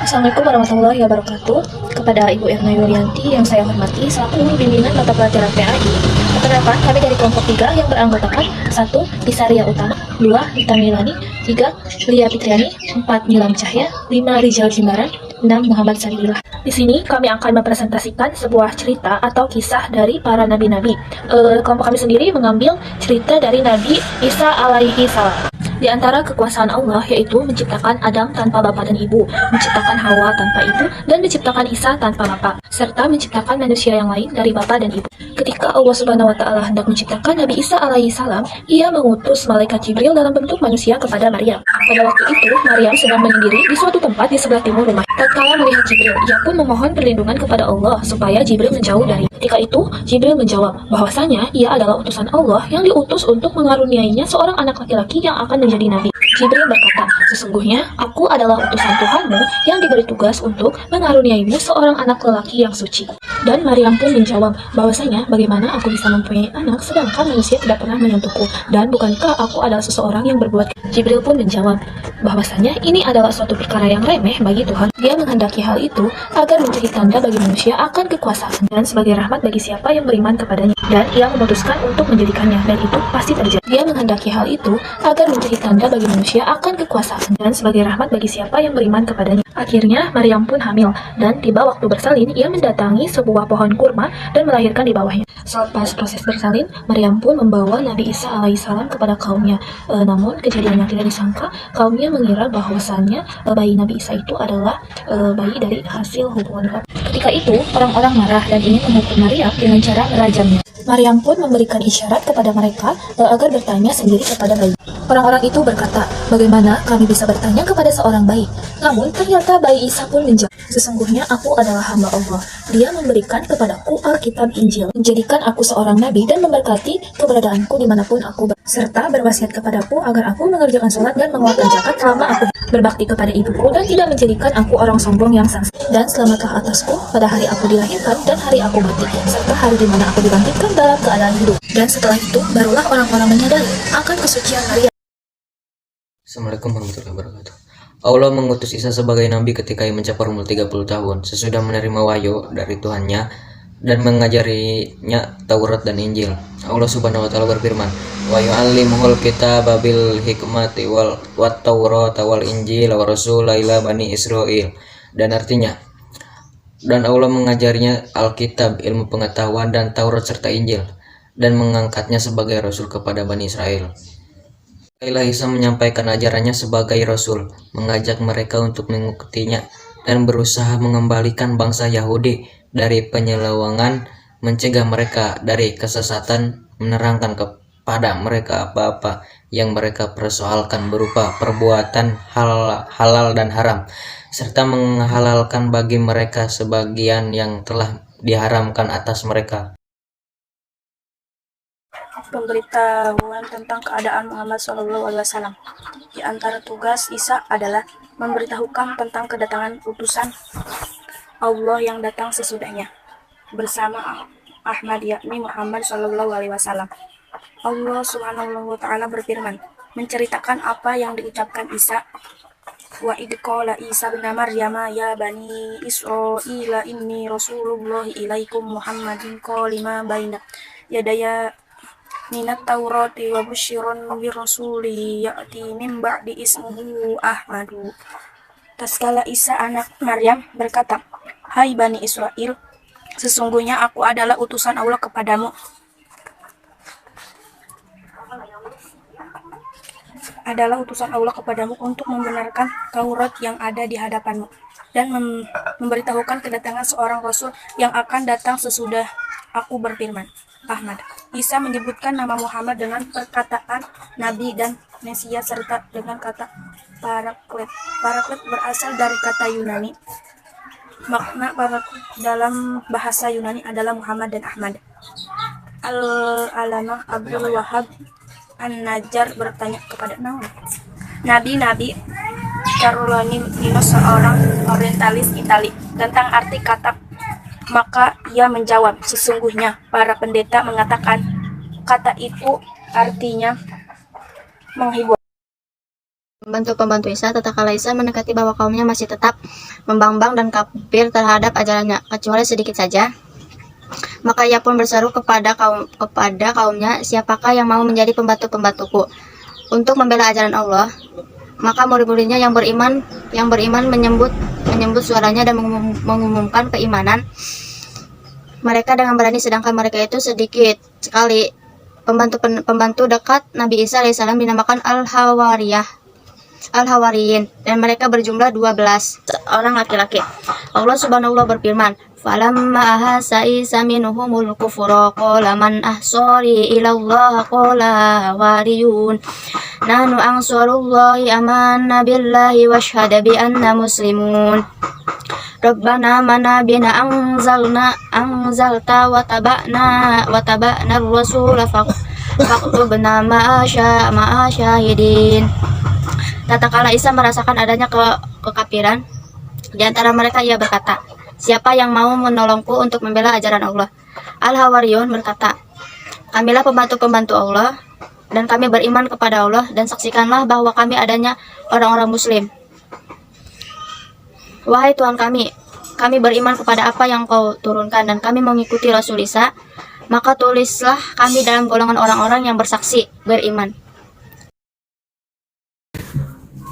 Assalamualaikum warahmatullahi wabarakatuh. Kepada Ibu Erna Yuryanti yang saya hormati selaku Guru Bimbingan Mata Pelajaran PAI. Perkenalkan, kami dari kelompok 3 yang beranggotakan 1. Isaria Utama, 2. Rita Milani, 3. Lia Fitriani, 4. Nilam Cahya, 5. Rizal Jimbaran, 6. Muhammad Sariullah. Di sini kami akan mempresentasikan sebuah cerita atau kisah dari para nabi-nabi. Kelompok kami sendiri mengambil cerita dari Nabi Isa alaihi salam. Di antara kekuasaan Allah yaitu menciptakan Adam tanpa bapa dan ibu, menciptakan Hawa tanpa ibu, dan menciptakan Isa tanpa bapa, serta menciptakan manusia yang lain dari bapa dan ibu. Ketika Allah Subhanahu wa Ta'ala hendak menciptakan Nabi Isa alaihi salam, ia mengutus malaikat Jibril dalam bentuk manusia kepada Maryam. Pada waktu itu, Maryam sedang menyendiri di suatu tempat di sebelah timur rumah. Tatkala melihat Jibril, ia pun memohon perlindungan kepada Allah supaya Jibril menjauh dari. Ketika itu, Jibril menjawab bahwasanya ia adalah utusan Allah yang diutus untuk mengaruniainya seorang anak laki-laki yang akan menjadi nabi. Jibril berkata, sesungguhnya aku adalah utusan Tuhanmu yang diberi tugas untuk mengaruniaimu seorang anak lelaki yang suci. Dan Maryam pun menjawab bahwasanya bagaimana aku bisa mempunyai anak sedangkan manusia tidak pernah menyentuhku, dan bukankah aku adalah seseorang yang berbuat. Jibril pun menjawab bahwasanya ini adalah suatu perkara yang remeh bagi Tuhan. Dia menghendaki hal itu agar menjadi tanda bagi manusia akan kekuasaan dan sebagai rahmat bagi siapa yang beriman kepadanya. Dan ia memutuskan untuk menjadikannya, dan itu pasti terjadi. Dia menghendaki hal itu agar menjadi tanda bagi manusia akan kekuasaan dan sebagai rahmat bagi siapa yang beriman kepadanya. Akhirnya Maryam pun hamil, dan tiba waktu bersalin ia mendatangi sebuah pohon kurma dan melahirkan di bawahnya. Selepas proses bersalin, Maryam pun membawa Nabi Isa alaihissalam kepada kaumnya. Namun kejadian yang tidak disangka, kaumnya mengira bahwasannya bayi Nabi Isa itu adalah bayi dari hasil hubungan. Ketika itu orang-orang marah dan ingin menghukum Maryam dengan cara merajamnya. Maryam pun memberikan isyarat kepada mereka agar bertanya sendiri kepada bayi. Orang-orang itu berkata, bagaimana kami bisa bertanya kepada seorang bayi? Namun ternyata bayi Isa pun menjawab, sesungguhnya aku adalah hamba Allah. Dia memberikan kepadaku Alkitab Injil, menjadikan aku seorang nabi dan memberkati keberadaanku dimanapun aku serta berwasiat kepadaku agar aku mengerjakan sholat dan mengeluarkan zakat selama aku berbakti kepada ibuku dan tidak menjadikan aku orang sombong yang sangsi. Dan selamatlah atasku pada hari aku dilahirkan dan hari aku mati, serta hari di mana aku dibangkitkan dalam keadaan hidup. Dan setelah itu barulah orang-orang menyadari akan kesucian Maryam. Assalamualaikum warahmatullahi wabarakatuh. Allah mengutus Isa sebagai nabi ketika ia mencapai umur 30 tahun sesudah menerima wahyu dari Tuhannya dan mengajarinya Taurat dan Injil. Allah Subhanahu wa Ta'ala berfirman, wa yu'allimuhul kitaba bil hikmati wat taurata wal injil wa rasula ila bani Israil. Dan artinya, dan Allah mengajarinya Alkitab, ilmu pengetahuan, dan Taurat serta Injil, dan mengangkatnya sebagai Rasul kepada Bani Israel. Isa menyampaikan ajarannya sebagai Rasul, mengajak mereka untuk mengikutinya, dan berusaha mengembalikan bangsa Yahudi dari penyelewengan, mencegah mereka dari kesesatan, menerangkan kepada mereka apa-apa yang mereka persoalkan berupa perbuatan halal dan haram, serta menghalalkan bagi mereka sebagian yang telah diharamkan atas mereka. Pemberitahuan tentang keadaan Muhammad SAW. Di antara tugas Isa adalah memberitahukan tentang kedatangan utusan Allah yang datang sesudahnya bersama Ahmad yakni Muhammad SAW. Allah Subhanahu wa Ta'ala berfirman menceritakan apa yang diucapkan Isa. Wa idh qala Isa bin Maryam ya bani Israila inni rasulullah ilaikum Muhammadin qalima baina yadaya minat Taurati wa busyirun bi rasuli ya'ti min ba'di ismuhu Ahmadu. Tatkala Isa anak Maryam berkata, hai Bani Israel, sesungguhnya aku adalah utusan Allah kepadamu. Untuk membenarkan Taurat yang ada di hadapanmu dan memberitahukan kedatangan seorang Rasul yang akan datang sesudah aku berfirman. Ahmad. Isa menyebutkan nama Muhammad dengan perkataan Nabi dan Mesias serta dengan kata Paraklet. Paraklet berasal dari kata Yunani. Makna Paraklet dalam bahasa Yunani adalah Muhammad dan Ahmad. Al-Alamah Abdul Wahab An-Najjar bertanya kepada Nabi Carolino seorang orientalis Itali tentang arti kata. Maka ia menjawab, sesungguhnya para pendeta mengatakan kata itu artinya menghibur. Pembantu-pembantu Isa tatkala Isa mendekati bahwa kaumnya masih tetap membangkang dan kafir terhadap ajarannya, kecuali sedikit saja. Maka ia pun berseru kepada kaumnya, siapakah yang mau menjadi pembantu-pembantuku untuk membela ajaran Allah? Maka murid-muridnya yang beriman menyambut suaranya dan mengumumkan keimanan mereka dengan berani, sedangkan mereka itu sedikit sekali. Pembantu dekat Nabi Isa alaihissalam dinamakan Al-Hawariyin, dan mereka berjumlah 12 orang laki-laki. Allah subhanahu wa berfirman, "Falamma ahassa Isa minhumul kufra qala man ahsari ila Allah qala hawariyun nahnu ansarullahi amanna billahi washhad bi anna muslimun. Rabbana mana bina anzalta wa taba'na ar-rasul faqtubna ma'a syahidin." Tatkala Isa merasakan adanya kekafiran di antara mereka, ia berkata, "Siapa yang mau menolongku untuk membela ajaran Allah?" Al-Hawariyun berkata, "Kamilah pembantu-pembantu Allah, dan kami beriman kepada Allah, dan saksikanlah bahwa kami adanya orang-orang muslim. Wahai Tuhan kami beriman kepada apa yang kau turunkan, dan kami mengikuti Rasul Isa, maka tulislah kami dalam golongan orang-orang yang bersaksi beriman."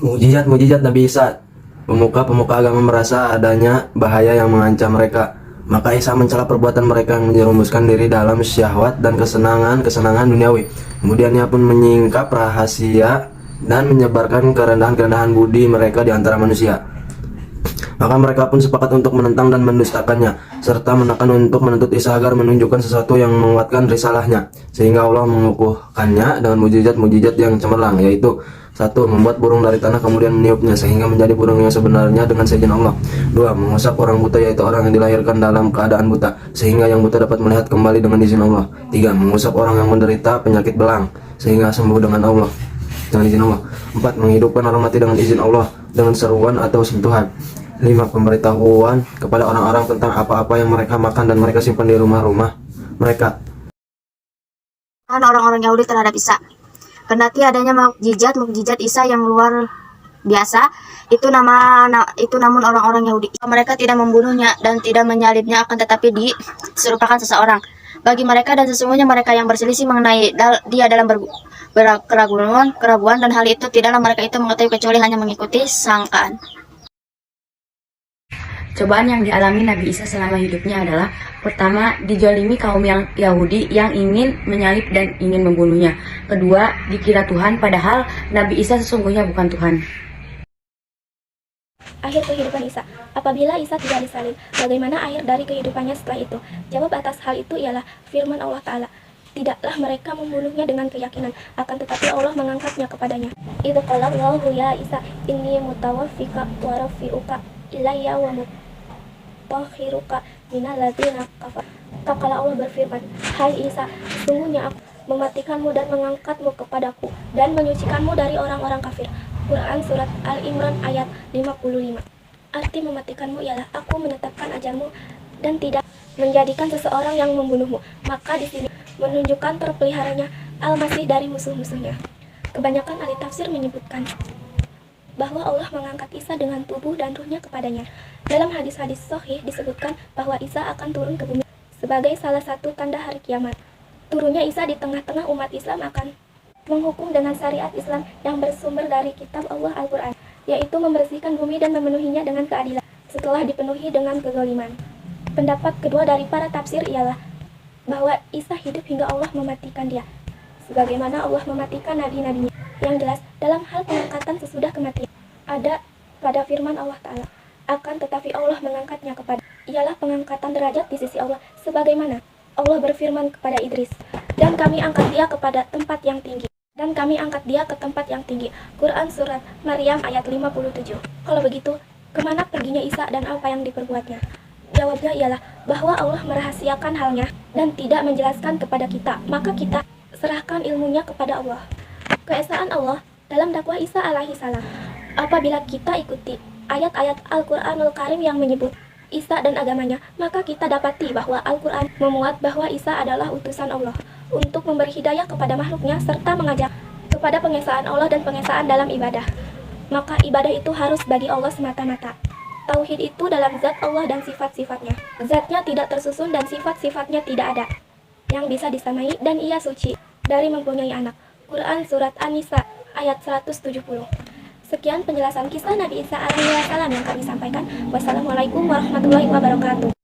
Mujizat Nabi Isa. Pemuka-pemuka agama merasa adanya bahaya yang mengancam mereka. Maka Isa mencela perbuatan mereka yang menjerumuskan diri dalam syahwat dan kesenangan duniawi. Kemudian ia pun menyingkap rahasia dan menyebarkan kerendahan budi mereka di antara manusia. Maka mereka pun sepakat untuk menentang dan mendustakannya, serta menekan untuk menuntut Isa agar menunjukkan sesuatu yang menguatkan risalahnya, sehingga Allah mengukuhkannya dengan mujizat-mujizat yang cemerlang, yaitu: 1. Membuat burung dari tanah kemudian meniupnya sehingga menjadi burung yang sebenarnya dengan seizin Allah. 2. Mengusap orang buta, yaitu orang yang dilahirkan dalam keadaan buta, sehingga yang buta dapat melihat kembali dengan izin Allah. 3. Mengusap orang yang menderita penyakit belang sehingga sembuh dengan izin Allah. 4. Menghidupkan orang mati dengan izin Allah dengan seruan atau sentuhan. 5. Pemberitahuan kepada orang-orang tentang apa-apa yang mereka makan dan mereka simpan di rumah-rumah mereka. Orang-orang Yahudi terhadap Isa. Kendati adanya mukjizat Isa yang luar biasa, itu namun orang-orang Yahudi, mereka tidak membunuhnya dan tidak menyalibnya, akan tetapi diserupakan seseorang bagi mereka, dan sesungguhnya mereka yang berselisih mengenai dia dalam keraguan, dan hal itu tidaklah mereka itu mengetahui kecuali hanya mengikuti sangkaan. Cobaan yang dialami Nabi Isa selama hidupnya adalah: pertama, dijolimi kaum yang Yahudi yang ingin menyalib dan ingin membunuhnya. Kedua, dikira Tuhan padahal Nabi Isa sesungguhnya bukan Tuhan. Akhir kehidupan Isa. Apabila Isa tidak disalib, bagaimana akhir dari kehidupannya setelah itu? Jawab atas hal itu ialah firman Allah Ta'ala. Tidaklah mereka membunuhnya dengan keyakinan, akan tetapi Allah mengangkatnya kepadanya. Idz qala Allahu ya Isa inni mutawaffika wa rafi'uka ilayya wa mutahhiruka minal ladzina kafar. Tatkala Allah berfirman, "Hai Isa, sesungguhnya aku mematikanmu dan mengangkatmu kepadaku dan menyucikanmu dari orang-orang kafir." Quran Surat Al-Imran ayat 55. Arti mematikanmu ialah aku menetapkan ajalmu dan tidak menjadikan seseorang yang membunuhmu. Maka di sini menunjukkan terpeliharanya Al-Masih dari musuh-musuhnya. Kebanyakan ahli tafsir menyebutkan bahwa Allah mengangkat Isa dengan tubuh dan ruhnya kepadanya. Dalam hadis-hadis sahih disebutkan bahwa Isa akan turun ke bumi sebagai salah satu tanda hari kiamat. Turunnya Isa di tengah-tengah umat Islam akan menghukum dengan syariat Islam yang bersumber dari kitab Allah Al-Quran, yaitu membersihkan bumi dan memenuhinya dengan keadilan setelah dipenuhi dengan kezaliman. Pendapat kedua dari para tafsir ialah bahwa Isa hidup hingga Allah mematikan dia, sebagaimana Allah mematikan nabi-nabinya. Yang jelas, dalam hal pengangkatan sesudah kematian, ada pada firman Allah Ta'ala, akan tetapi Allah mengangkatnya kepada, ialah pengangkatan derajat di sisi Allah, sebagaimana Allah berfirman kepada Idris, dan kami angkat dia kepada tempat yang tinggi, dan kami angkat dia ke tempat yang tinggi. Quran Surat Maryam ayat 57. Kalau begitu, kemana perginya Isa dan apa yang diperbuatnya? Jawabnya ialah bahwa Allah merahasiakan halnya dan tidak menjelaskan kepada kita, maka kita serahkan ilmunya kepada Allah. Keesaan Allah dalam dakwah Isa alaihi salam. Apabila kita ikuti ayat-ayat Al-Quranul Karim yang menyebut Isa dan agamanya, maka kita dapati bahwa Al-Quran memuat bahwa Isa adalah utusan Allah untuk memberi hidayah kepada makhluknya serta mengajar kepada pengesaan Allah dan pengesaan dalam ibadah. maka ibadah itu harus bagi Allah semata-mata. Tauhid itu dalam zat Allah dan sifat-sifatnya. Zatnya tidak tersusun dan sifat-sifatnya tidak ada yang bisa disamai, dan ia suci dari mempunyai anak. Quran Surat An-Nisa ayat 170. Sekian penjelasan kisah Nabi Isa alaihi wasallam yang kami sampaikan. Wassalamualaikum warahmatullahi wabarakatuh.